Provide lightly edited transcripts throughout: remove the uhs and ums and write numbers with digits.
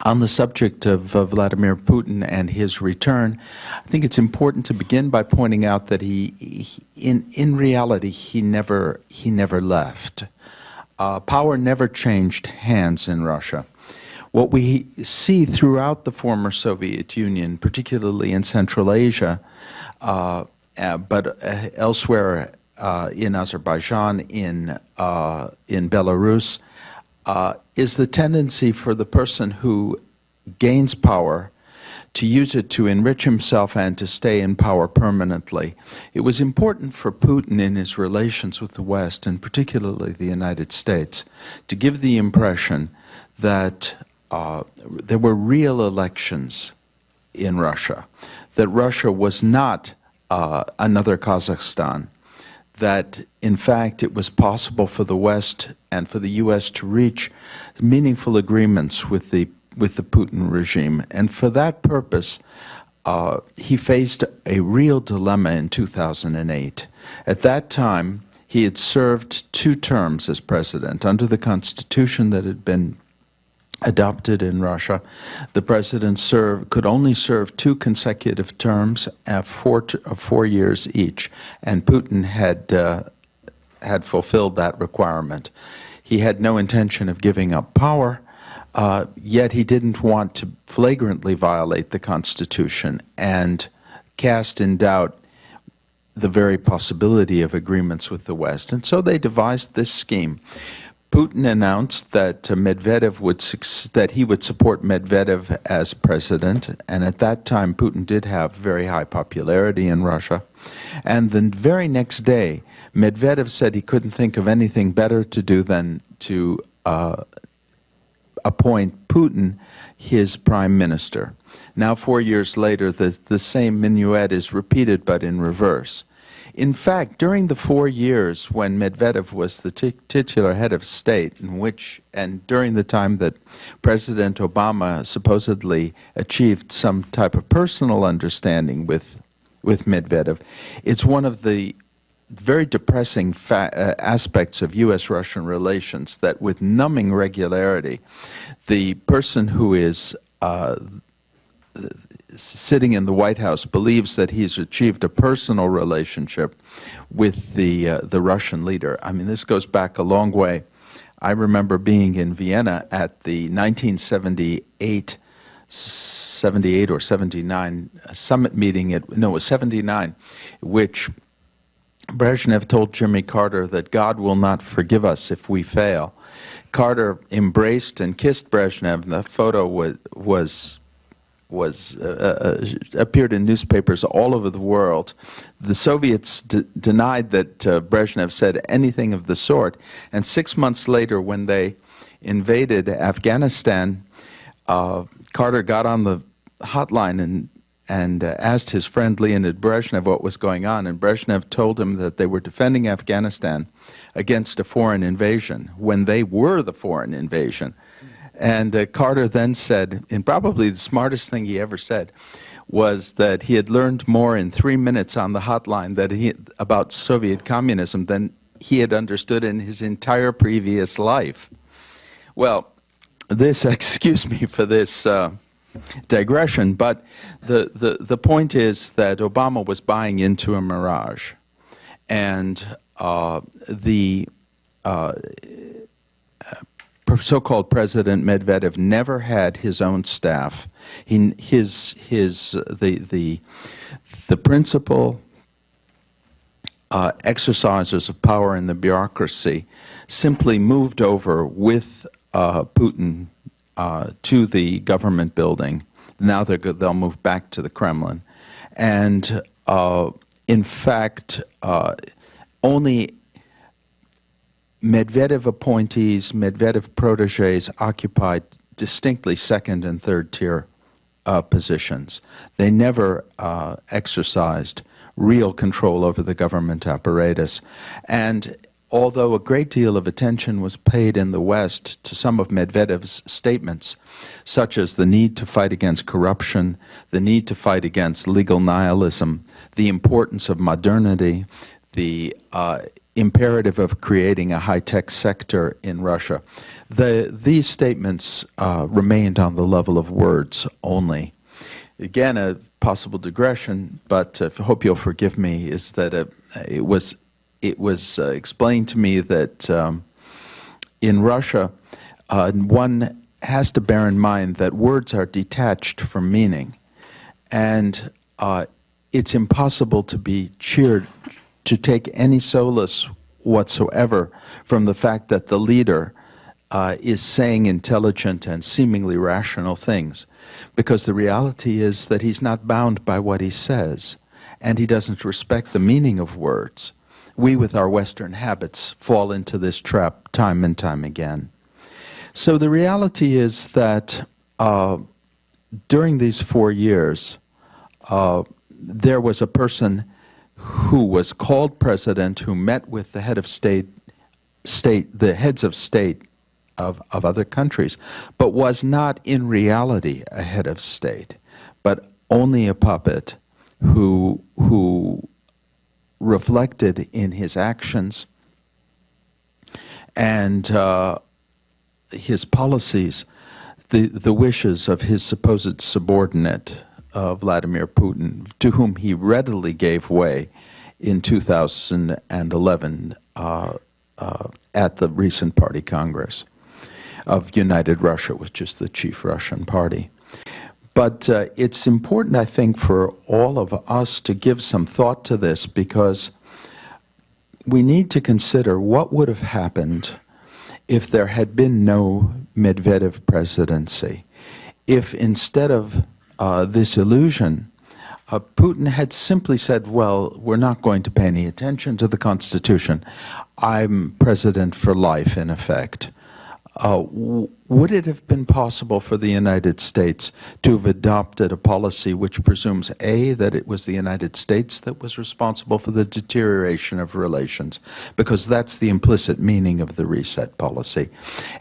On the subject of Vladimir Putin and his return, I think it's important to begin by pointing out that in reality, he never left. Power never changed hands in Russia. What we see throughout the former Soviet Union, particularly in Central Asia, but elsewhere in Azerbaijan, in Belarus, is the tendency for the person who gains power to use it to enrich himself and to stay in power permanently. It was important for Putin in his relations with the West, and particularly the United States, to give the impression that there were real elections in Russia, that Russia was not another Kazakhstan, that in fact it was possible for the West and for the U.S. to reach meaningful agreements with the Putin regime. And for that purpose, he faced a real dilemma in 2008. At that time, he had served 2 terms as president. Under the constitution that had been adopted in Russia, the president could only serve 2 consecutive terms of 4 years each, and Putin had fulfilled that requirement. He had no intention of giving up power, yet he didn't want to flagrantly violate the Constitution and cast in doubt the very possibility of agreements with the West. And so they devised this scheme. Putin announced that that he would support Medvedev as president, and at that time Putin did have very high popularity in Russia. And the very next day, Medvedev said he couldn't think of anything better to do than to appoint Putin his prime minister. Now, 4 years later, the same minuet is repeated, but in reverse. In fact, during the 4 years when Medvedev was the titular head of state, and during the time that President Obama supposedly achieved some type of personal understanding with Medvedev, it's one of the very depressing aspects of U.S. Russian relations that with numbing regularity, the person who is sitting in the White House believes that he's achieved a personal relationship with the Russian leader. I mean, this goes back a long way. I remember being in Vienna at the 1978 or 79 summit meeting. It was 79, which Brezhnev told Jimmy Carter that God will not forgive us if we fail. Carter embraced and kissed Brezhnev, and the photo appeared in newspapers all over the world. The Soviets denied that Brezhnev said anything of the sort, and 6 months later, when they invaded Afghanistan, Carter got on the hotline and asked his friend Leonid Brezhnev what was going on, and Brezhnev told him that they were defending Afghanistan against a foreign invasion, when they were the foreign invasion. And Carter then said, and probably the smartest thing he ever said, was that he had learned more in 3 minutes on the hotline about Soviet communism than he had understood in his entire previous life. Well, excuse me for this digression, but the point is that Obama was buying into a mirage, and the so-called President Medvedev never had his own staff. The principal exercisers of power in the bureaucracy simply moved over with Putin to the government building. Now they'll move back to the Kremlin. And in fact, only Medvedev appointees, Medvedev protégés occupied distinctly second and third tier positions. They never exercised real control over the government apparatus. And although a great deal of attention was paid in the West to some of Medvedev's statements, such as the need to fight against corruption, the need to fight against legal nihilism, the importance of modernity, the imperative of creating a high-tech sector in Russia. These statements remained on the level of words only. Again, a possible digression, but I hope you'll forgive me, is that it was explained to me that in Russia, one has to bear in mind that words are detached from meaning, and it's impossible to be cheered, to take any solace whatsoever from the fact that the leader is saying intelligent and seemingly rational things, because the reality is that he's not bound by what he says, and he doesn't respect the meaning of words. We, with our Western habits, fall into this trap time and time again. So the reality is that during these 4 years, there was a person who was called president, who met with the head of the heads of state of other countries, but was not in reality a head of state, but only a puppet who reflected in his actions and his policies the wishes of his supposed subordinate, Vladimir Putin, to whom he readily gave way in 2011 at the recent Party Congress of United Russia, which is the chief Russian party. But it's important, I think, for all of us to give some thought to this, because we need to consider what would have happened if there had been no Medvedev presidency. If instead of this illusion, Putin had simply said, well, we're not going to pay any attention to the Constitution. I'm president for life, in effect. Would it have been possible for the United States to have adopted a policy which presumes, A, that it was the United States that was responsible for the deterioration of relations, because that's the implicit meaning of the reset policy,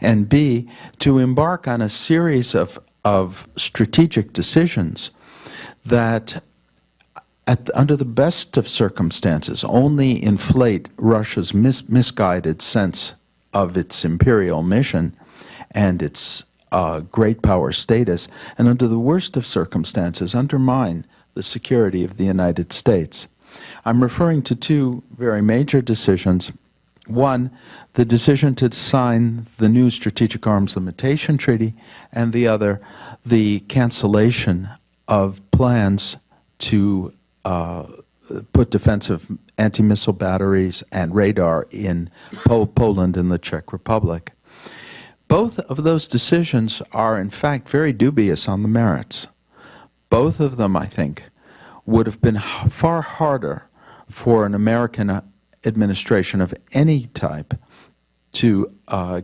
and B, to embark on a series of strategic decisions that, under the best of circumstances, only inflate Russia's misguided sense of its imperial mission and its great power status, and under the worst of circumstances, undermine the security of the United States. I'm referring to two very major decisions. One, the decision to sign the new Strategic Arms Limitation Treaty, and the other, the cancellation of plans to put defensive anti-missile batteries and radar in Poland and the Czech Republic. Both of those decisions are, in fact, very dubious on the merits. Both of them, I think, would have been far harder for an American administration of any type to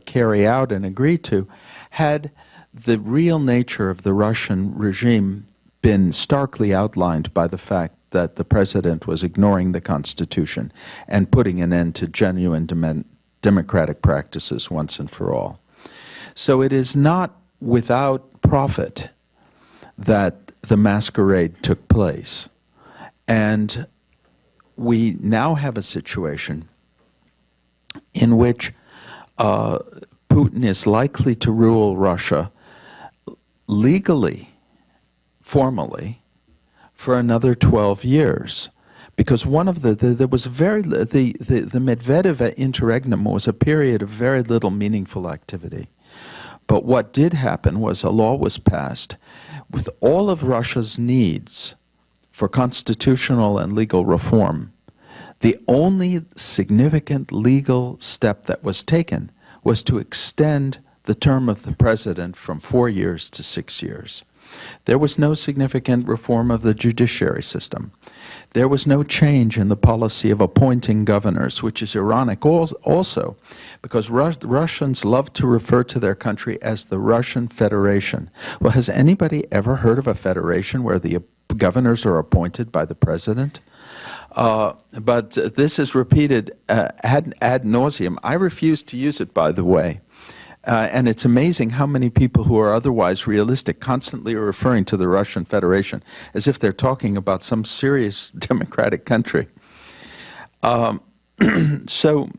carry out and agree to, had the real nature of the Russian regime been starkly outlined by the fact that the president was ignoring the Constitution and putting an end to genuine democratic practices once and for all. So it is not without profit that the masquerade took place. And we now have a situation in which Putin is likely to rule Russia legally, formally, for another 12 years. Because one of there was the Medvedev interregnum was a period of very little meaningful activity. But what did happen was a law was passed with all of Russia's needs for constitutional and legal reform. The only significant legal step that was taken was to extend the term of the president from 4 years to 6 years. There was no significant reform of the judiciary system. There was no change in the policy of appointing governors, which is ironic also, because Russians love to refer to their country as the Russian Federation. Well, has anybody ever heard of a federation where the governors are appointed by the president? But this is repeated ad nauseum. I refuse to use it, by the way. And it's amazing how many people who are otherwise realistic constantly are referring to the Russian Federation as if they're talking about some serious democratic country. So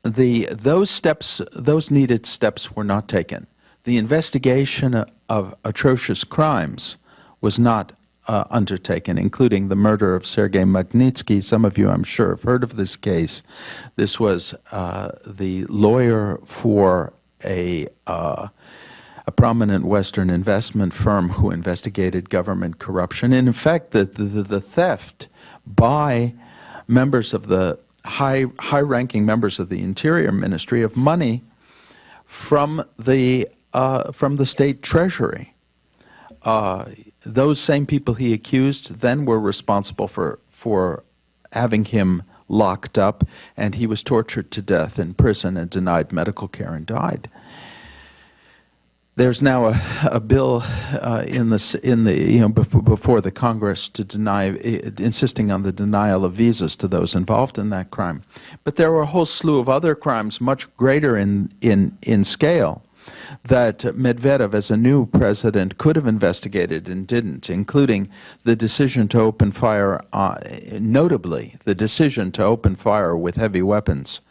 those needed steps were not taken. The investigation of atrocious crimes was not undertaken, including the murder of Sergei Magnitsky. Some of you, I'm sure, have heard of this case. This was the lawyer for a prominent Western investment firm who investigated government corruption. And in fact, the theft by members of the high-ranking members of the Interior Ministry of money from the state treasury. Those same people he accused then were responsible for having him locked up, and he was tortured to death in prison and denied medical care and died. There's now a bill before the Congress to insisting on the denial of visas to those involved in that crime. But there were a whole slew of other crimes, much greater in scale, that Medvedev, as a new president, could have investigated and didn't, including the decision to open fire, notably the decision to open fire with heavy weapons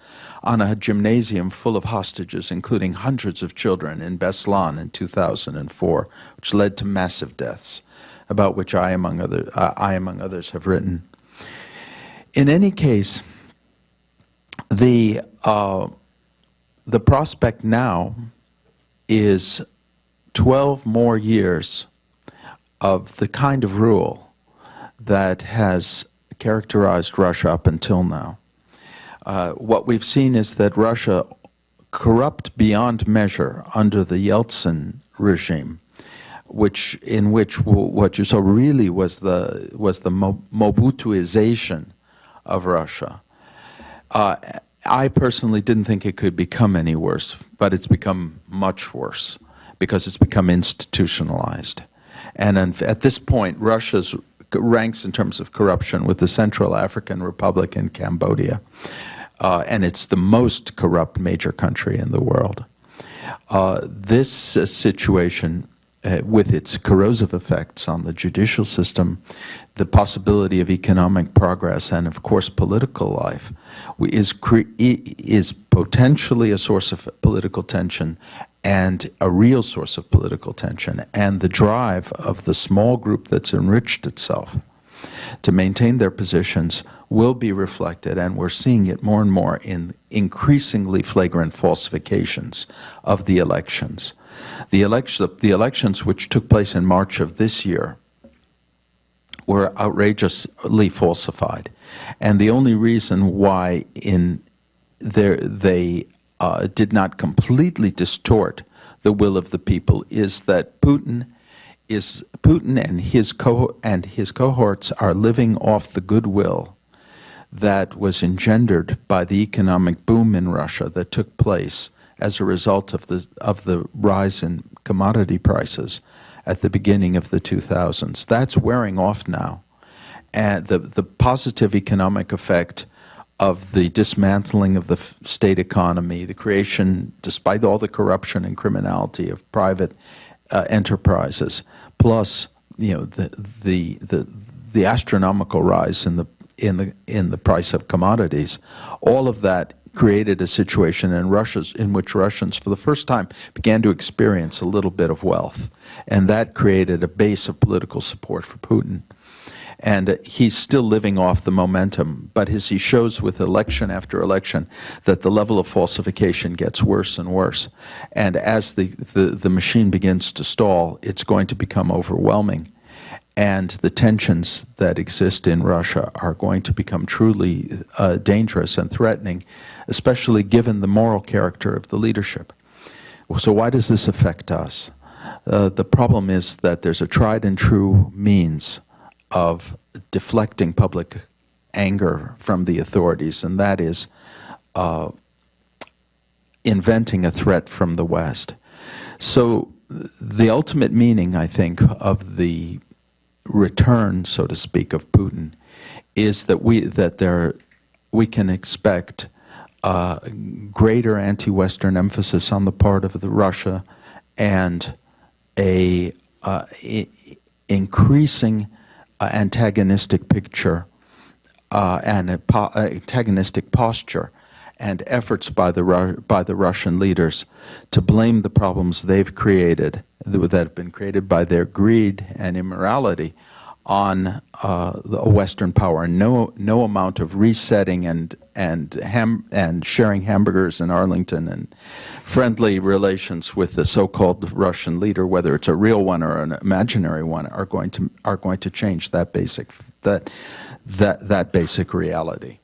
on a gymnasium full of hostages, including hundreds of children in Beslan in 2004, which led to massive deaths, about which I, among others, have written. In any case, the prospect now is 12 more years of the kind of rule that has characterized Russia up until now. What we've seen is that Russia, corrupt beyond measure under the Yeltsin regime, in which what you saw really was the Mobutuization of Russia. I personally didn't think it could become any worse, but it's become much worse because it's become institutionalized. And at this point, Russia's ranks in terms of corruption with the Central African Republic and Cambodia. And it's the most corrupt major country in the world. This situation, with its corrosive effects on the judicial system, the possibility of economic progress, and of course political life, is potentially a source of political tension and a real source of political tension. And the drive of the small group that's enriched itself to maintain their positions will be reflected, and we're seeing it more and more in increasingly flagrant falsifications of the elections. The elections which took place in March of this year were outrageously falsified, and the only reason why they did not completely distort the will of the people is that Putin and his cohorts are living off the goodwill that was engendered by the economic boom in Russia that took place as a result of the rise in commodity prices at the beginning of the 2000s. That's wearing off now. And the positive economic effect of the dismantling of the state economy, the creation, despite all the corruption and criminality, of private enterprises, plus the astronomical rise in the price of commodities, all of that created a situation in which Russians, for the first time, began to experience a little bit of wealth, and that created a base of political support for Putin. And he's still living off the momentum, but as he shows with election after election, that the level of falsification gets worse and worse. And as the machine begins to stall, it's going to become overwhelming. And the tensions that exist in Russia are going to become truly dangerous and threatening, especially given the moral character of the leadership. So why does this affect us? The problem is that there's a tried and true means of deflecting public anger from the authorities, and that is inventing a threat from the West. So the ultimate meaning, I think, of the return, so to speak, of Putin is that we can expect greater anti-Western emphasis on the part of Russia and a increasing antagonistic picture and antagonistic posture, and efforts by the Russian leaders to blame the problems they've created, that have been created by their greed and immorality, on the Western power. No amount of resetting and sharing hamburgers in Arlington and friendly relations with the so-called Russian leader, whether it's a real one or an imaginary one, are going to change that basic reality.